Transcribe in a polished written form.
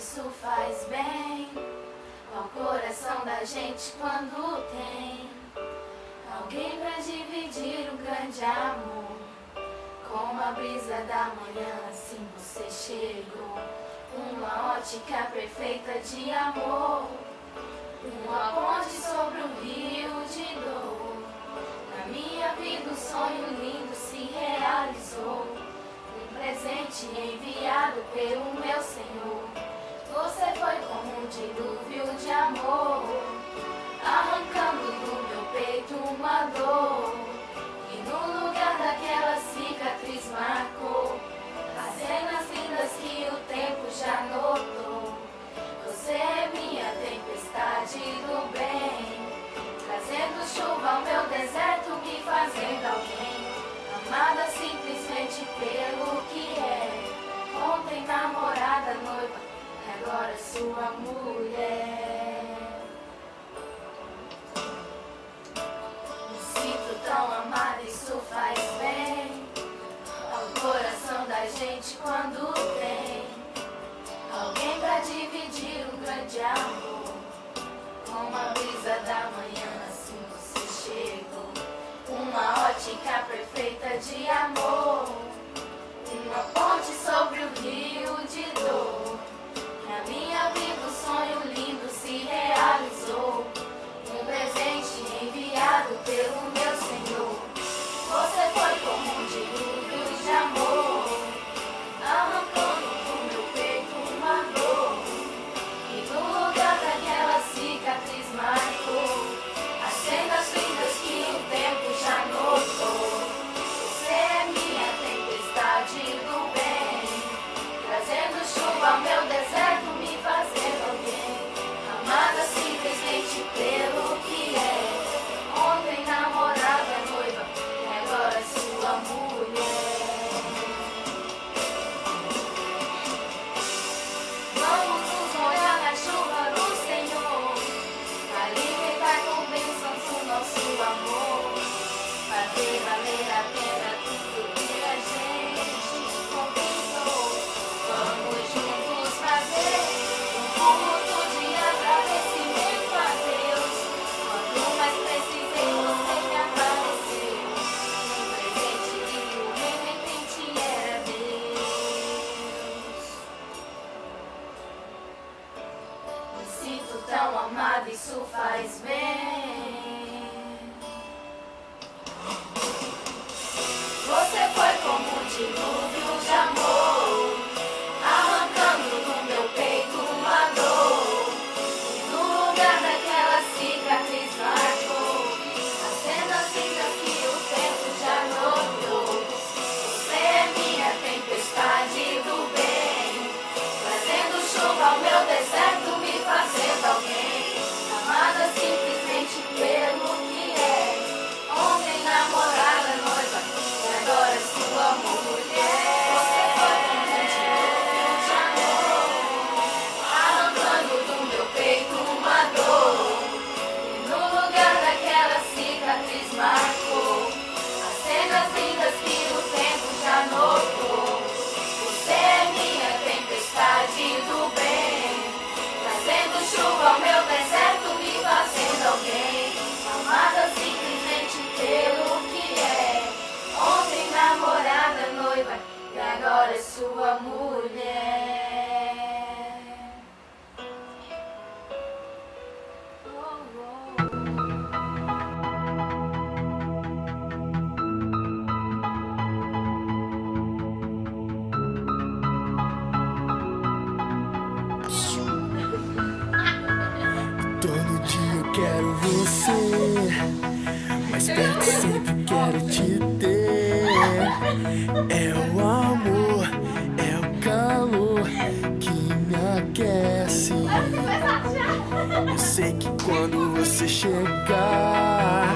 isso faz bem ao coração da gente quando tem alguém pra dividir um grande amor. Como a brisa da manhã, assim você chegou. Uma ótica perfeita de amor, uma ponte sobre o rio de dor. Na minha vida um sonho lindo se realizou, um presente enviado pelo meu Senhor. Você foi como um dilúvio de amor, arrancando do meu peito uma dor, e no lugar daquela cicatriz marcou as cenas lindas que o tempo já notou. Você é minha tempestade do bem, trazendo chuva ao meu deserto, me fazendo alguém amada simplesmente pelo que é. Ontem namorada, noiva, e agora sua mulher. Me sinto tão amada, isso faz bem ao coração da gente quando tem alguém pra dividir um grande amor. Como a brisa da manhã, assim você chegou. Uma ótica perfeita de amor, uma ponte sobre o rio de dor. Na minha vida um sonho lindo se realizou, um presente enviado pelo meu Senhor. Você foi como um dilúvio de amor, arrancando do meu peito uma dor, e no lugar daquela cicatriz marcou as cenas lindas que o tempo já notou. Você é minha tempestade do bem, trazendo chuva ao meu deserto, me fazendo alguém amada simplesmente pelo que é. Ontem namorada, noiva, e agora é sua mulher. Vamos nos molhar na chuva do Senhor, alimentar com bênçãos o nosso amor, fazer valer a pena tudo que a gente conquistou. Vamos juntos fazer um culto de agradecimento a Deus. Quanto mais precisei, você me apareceu, um presente lindo, de repente era Deus. Me sinto tão amada, isso faz bem. Você foi como um dilúvio de amor, arrancando do meu peito uma dor, e no lugar daquela cicatriz marcou as cenas lindas que o tempo já notou. Você é minha tempestade do bem, trazendo chuva ao meu deserto, me fazendo alguém amada simplesmente pelo que é. Ontem namorada, noiva, e agora é sua mulher. Você foi como um dilúvio de amor, arrancando do meu peito uma dor, e no lugar daquela cicatriz marcou as cenas lindas que o tempo já notou. Você é minha tempestade do bem, trazendo chuva ao meu deserto, me fazendo alguém amada simplesmente pelo que é. Ontem namorada, noiva, e agora é sua mulher. Todo dia eu quero você, mais perto sempre quero te ter. É o amor, é o calor que me aquece. Eu sei que quando você chegar,